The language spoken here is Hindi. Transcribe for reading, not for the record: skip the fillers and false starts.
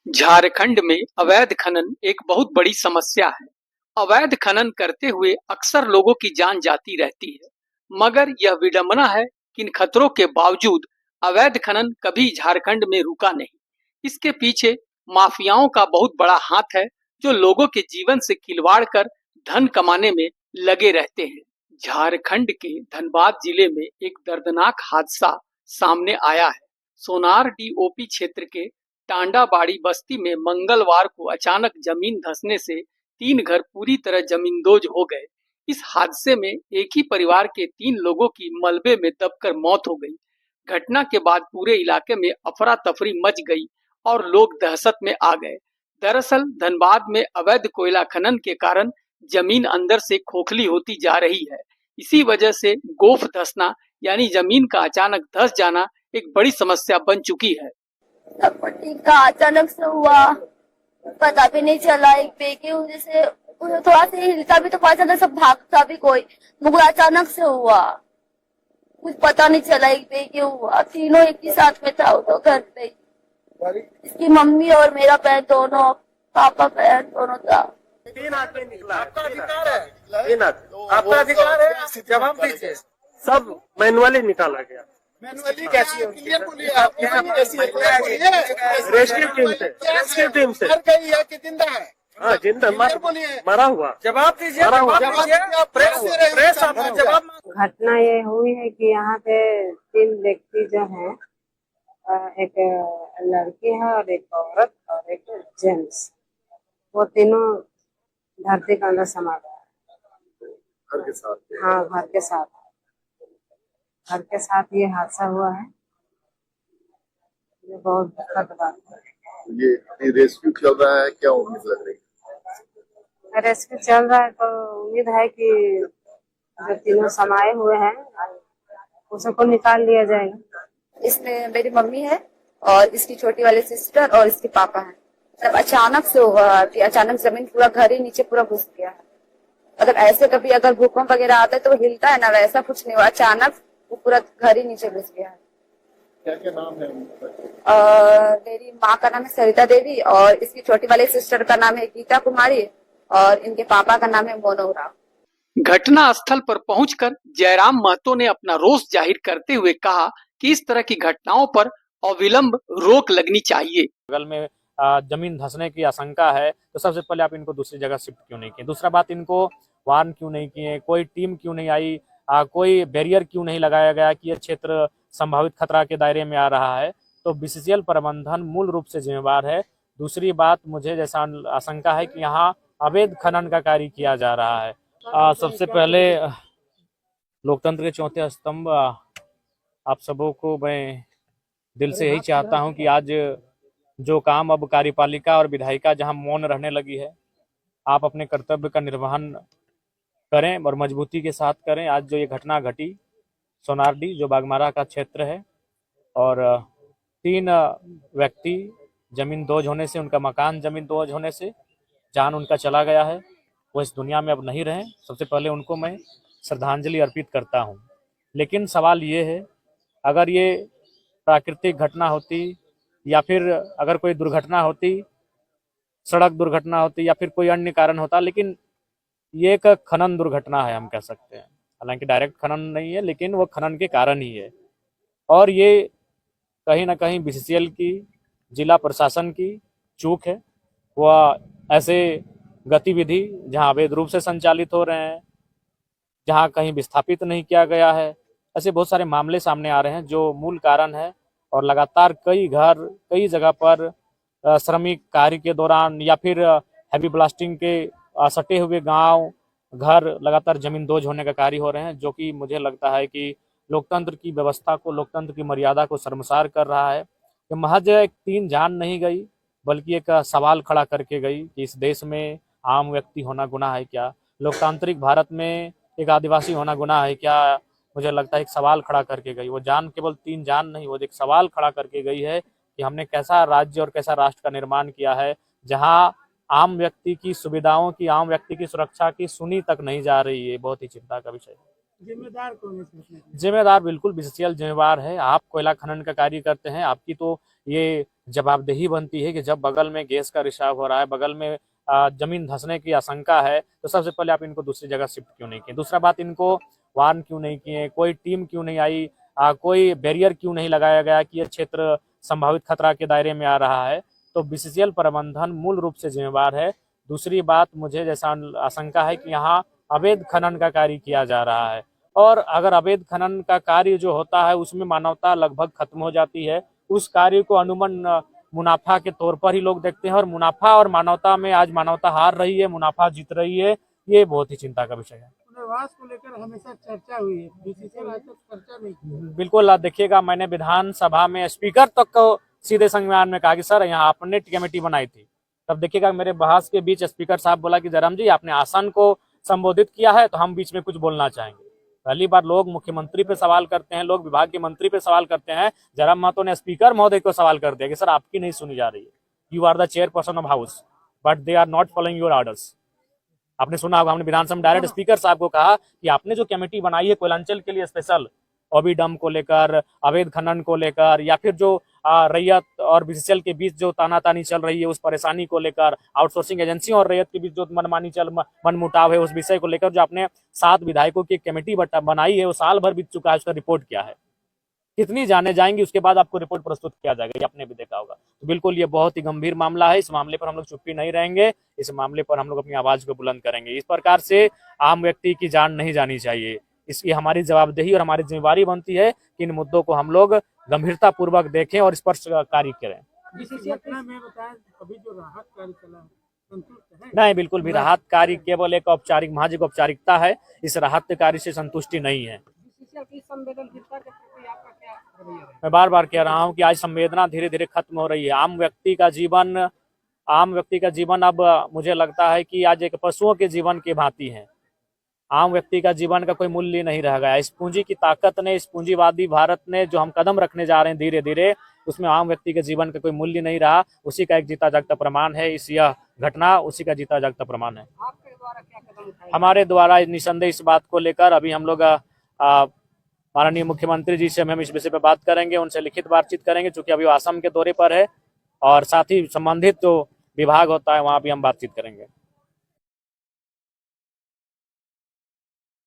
झारखंड में अवैध खनन एक बहुत बड़ी समस्या है। अवैध खनन करते हुए अक्सर लोगों की जान जाती रहती है, मगर यह विडंबना है कि इन खतरों के बावजूद अवैध खनन कभी झारखंड में रुका नहीं। इसके पीछे माफियाओं का बहुत बड़ा हाथ है, जो लोगों के जीवन से खिलवाड़ कर धन कमाने में लगे रहते हैं। झारखंड के धनबाद जिले में एक दर्दनाक हादसा सामने आया है। सोनार डीओपी क्षेत्र के टांडाबाड़ी बस्ती में मंगलवार को अचानक जमीन धंसने से 3 घर पूरी तरह जमींदोज हो गए। इस हादसे में एक ही परिवार के 3 लोगों की मलबे में दबकर मौत हो गई। घटना के बाद पूरे इलाके में अफरा तफरी मच गई और लोग दहशत में आ गए। दरअसल धनबाद में अवैध कोयला खनन के कारण जमीन अंदर से खोखली होती जा रही है। इसी वजह से गोफ धंसना यानी जमीन का अचानक धंस जाना एक बड़ी समस्या बन चुकी है। सब ठीक था, अचानक से हुआ, पता भी नहीं चला। एक पे की वजह से उन्हें थोड़ा सा हिलता भी तो पता चला, सब भागता भी कोई, मगर अचानक से हुआ, कुछ पता नहीं चला। एक पे की हुआ, तीनों एक ही साथ में था तो घर पे। इसकी मम्मी और मेरा बहन दोनों, पापा बहन दोनों था। 3 आदमी निकला। आपका अधिकार है, 3 आदमी आपका अधिकार है, जवाब दीजिए। सब मैनुअली निकाला गया। मैनुअली कैसी है? क्लियर बोलिए, आप कैसी है? रेस्क्यू टीम से मर गई है कि जिंदा है? हाँ, जिंदा मरा हुआ। जवाब दीजिए, प्रेस आपने जवाब। घटना ये हुई है कि यहाँ पे 3 व्यक्ति जो हैं, एक लड़की है और एक औरत और एक जेंट्स, वो तीनों धरती के अंदर समा गया। घर के साथ? हाँ, घर के साथ ये हादसा हुआ है। ये बहुत दुखद बात है। ये अभी रेस्क्यू चल रहा है, क्या उम्मीद लग रही है? रेस्क्यू चल रहा है तो उम्मीद है कि जो तीनों समाये हुए हैं उसको निकाल लिया जाएगा। इसमें मेरी मम्मी है और इसकी छोटी वाली सिस्टर और इसके पापा है। सब अचानक से हुआ कि अचानक जमीन पूरा घर ही नीचे पूरा घुस गया है। अगर ऐसे कभी अगर भूकंप वगैरह आता है तो वो हिलता है ना, वैसा कुछ नहीं हुआ, अचानक वो पूरा घर ही नीचे घुस गया है। क्या क्या नाम है? मेरी माँ का नाम है सरिता देवी और इसकी छोटी वाली सिस्टर का नाम है गीता कुमारी और इनके पापा का नाम है मोनू राव। घटना स्थल पर पहुंचकर जयराम महतो ने अपना रोष जाहिर करते हुए कहा कि इस तरह की घटनाओं पर अविलंब रोक लगनी चाहिए। बगल में जमीन धंसने की आशंका है तो सबसे पहले आप इनको दूसरी जगह शिफ्ट क्यों नहीं किए? दूसरा बात, इनको वार्न क्यों नहीं किए? कोई टीम क्यों नहीं आई? कोई बैरियर क्यों नहीं लगाया गया कि यह क्षेत्र संभावित खतरा के दायरे में आ रहा है? तो बीसीसीएल प्रबंधन मूल रूप से जिम्मेवार है। दूसरी बात, मुझे जैसा आशंका है कि यहाँ अवैध खनन का कार्य किया जा रहा है। सबसे पहले लोकतंत्र के चौथे स्तंभ आप सबों को मैं दिल से यही चाहता हूं कि आज जो काम अब कार्यपालिका और विधायिका जहां मौन रहने लगी है, आप अपने कर्तव्य का निर्वहन करें और मजबूती के साथ करें। आज जो ये घटना घटी सोनारडी जो बागमारा का क्षेत्र है और 3 व्यक्ति जमींदोज होने से, उनका मकान जमींदोज होने से जान उनका चला गया है, वो इस दुनिया में अब नहीं रहे। सबसे पहले उनको मैं श्रद्धांजलि अर्पित करता हूं। लेकिन सवाल ये है, अगर ये प्राकृतिक घटना होती या फिर अगर कोई दुर्घटना होती, सड़क दुर्घटना होती या फिर कोई अन्य कारण होता, लेकिन ये एक खनन दुर्घटना है हम कह सकते हैं। हालांकि डायरेक्ट खनन नहीं है, लेकिन वो खनन के कारण ही है। और ये कहीं ना कहीं बीसीसीएल की, जिला प्रशासन की चूक है। वह ऐसे गतिविधि जहां अवैध रूप से संचालित हो रहे हैं, जहां कहीं विस्थापित नहीं किया गया है, ऐसे बहुत सारे मामले सामने आ रहे हैं जो मूल कारण है। और लगातार कई घर, कई जगह पर श्रमिक कार्य के दौरान या फिर हैवी ब्लास्टिंग के सटे हुए गांव, घर लगातार जमींदोज होने का कार्य हो रहे हैं, जो कि मुझे लगता है कि लोकतंत्र की व्यवस्था को, लोकतंत्र की मर्यादा को शर्मसार कर रहा है। कि महज एक 3 जान नहीं गई, बल्कि एक सवाल खड़ा करके गई कि इस देश में आम व्यक्ति होना गुनाह है क्या? लोकतांत्रिक भारत में एक आदिवासी होना गुनाह है क्या? मुझे लगता है एक सवाल खड़ा करके गई। वो जान केवल 3 जान नहीं, वो एक सवाल खड़ा करके गई है कि हमने कैसा राज्य और कैसा राष्ट्र का निर्माण किया है, जहां आम व्यक्ति की सुविधाओं की, आम व्यक्ति की सुरक्षा की सुनी तक नहीं जा रही है। बहुत ही चिंता का विषय है। जिम्मेदार कौन है? जिम्मेदार बिल्कुल बीसीसीएल जिम्मेवार है। आप कोयला खनन का कार्य करते हैं, आपकी तो ये जवाबदेही बनती है कि जब बगल में गैस का रिसाव हो रहा है, बगल में जमीन धंसने की आशंका है, तो सबसे पहले आप इनको दूसरी जगह शिफ्ट क्यों नहीं किए। दूसरा बात, इनको वार्न क्यों नहीं किए, कोई टीम क्यों नहीं आई, कोई बैरियर क्यों नहीं लगाया गया कि यह क्षेत्र संभावित खतरा के दायरे में आ रहा है। तो बीसीसीएल प्रबंधन मूल रूप से जिम्मेवार है। दूसरी बात, मुझे जैसा आशंका है कि यहाँ अवैध खनन का कार्य किया जा रहा है, और अगर अवैध खनन का कार्य जो होता है उसमें मानवता लगभग खत्म हो जाती है। उस कार्य को अनुमन मुनाफा के तौर पर ही लोग देखते हैं, और मुनाफा और मानवता में आज मानवता हार रही है, मुनाफा जीत रही है। ये बहुत ही चिंता का विषय है। पुनर्वास को लेकर हमेशा चर्चा हुई है, बीसीसीएल आज तक चर्चा नहीं की। बिल्कुल, देखिएगा, मैंने विधानसभा में स्पीकर तक को सीधे संज्ञान में कहा कि सर यहाँ आपने कमेटी बनाई थी। तब देखिएगा मेरे बहस के बीच स्पीकर साहब बोला कि जयराम जी आपने आसन को संबोधित किया है तो हम बीच में कुछ बोलना चाहेंगे। पहली बार लोग मुख्यमंत्री पे सवाल करते हैं, लोग विभाग के मंत्री पे सवाल करते हैं। जयराम महतो ने स्पीकर महोदय को सवाल कर दिया कि सर आपकी नहीं सुनी जा रही है, you are the chairperson of house but they are not following your orders. आपने सुना होगा, हमने विधानसभा में डायरेक्ट स्पीकर साहब को कहा कि आपने जो कमेटी बनाई है कोयलांचल के लिए स्पेशल, ओबीडम को लेकर, अवैध खनन को लेकर, या फिर जो रैयत और बीसीसीएल के बीच जो तानातानी चल रही है उस परेशानी को लेकर, आउटसोर्सिंग एजेंसियों और रैयत के बीच जो मनमुटाव है उस विषय को लेकर, जो आपने 7 विधायकों की एक कमेटी बनाई है, वो साल भर बीत चुका है, उसका रिपोर्ट क्या है, कितनी जाने जाएंगी, उसके बाद आपको रिपोर्ट प्रस्तुत किया जाएगा, ये आपने भी देखा होगा। तो बिल्कुल ये बहुत ही गंभीर मामला है। इस मामले पर हम लोग चुप्पी नहीं रहेंगे, इस मामले पर हम लोग अपनी आवाज को बुलंद करेंगे। इस प्रकार से आम व्यक्ति की जान नहीं जानी चाहिए। इसकी हमारी जवाबदेही और हमारी जिम्मेवारी बनती है कि इन मुद्दों को हम लोग गंभीरता पूर्वक देखें और इस पर कार्य करें। नहीं, बिल्कुल भी राहत कार्य केवल एक औपचारिक, महज एक औपचारिकता है। इस राहत कार्य से संतुष्टि नहीं है। मैं बार बार कह रहा हूं कि आज संवेदना धीरे धीरे खत्म हो रही है। आम व्यक्ति का जीवन अब मुझे लगता है कि आज एक पशुओं के जीवन की भांति है। आम व्यक्ति का जीवन का कोई मूल्य नहीं रह गया। इस पूंजी की ताकत ने, इस पूंजीवादी भारत ने जो हम कदम रखने जा रहे हैं धीरे धीरे, उसमें आम व्यक्ति के जीवन का कोई मूल्य नहीं रहा। उसी का एक जीता जागता प्रमाण है यह घटना, उसी का जीता जागता प्रमाण है। हमारे द्वारा निसंदेह इस बात को लेकर अभी हम लोग माननीय मुख्यमंत्री जी से हम इस विषय पर बात करेंगे, उनसे लिखित बातचीत करेंगे, चूंकि अभी असम के दौरे पर है, और साथ ही संबंधित जो विभाग होता है वहां भी हम बातचीत करेंगे।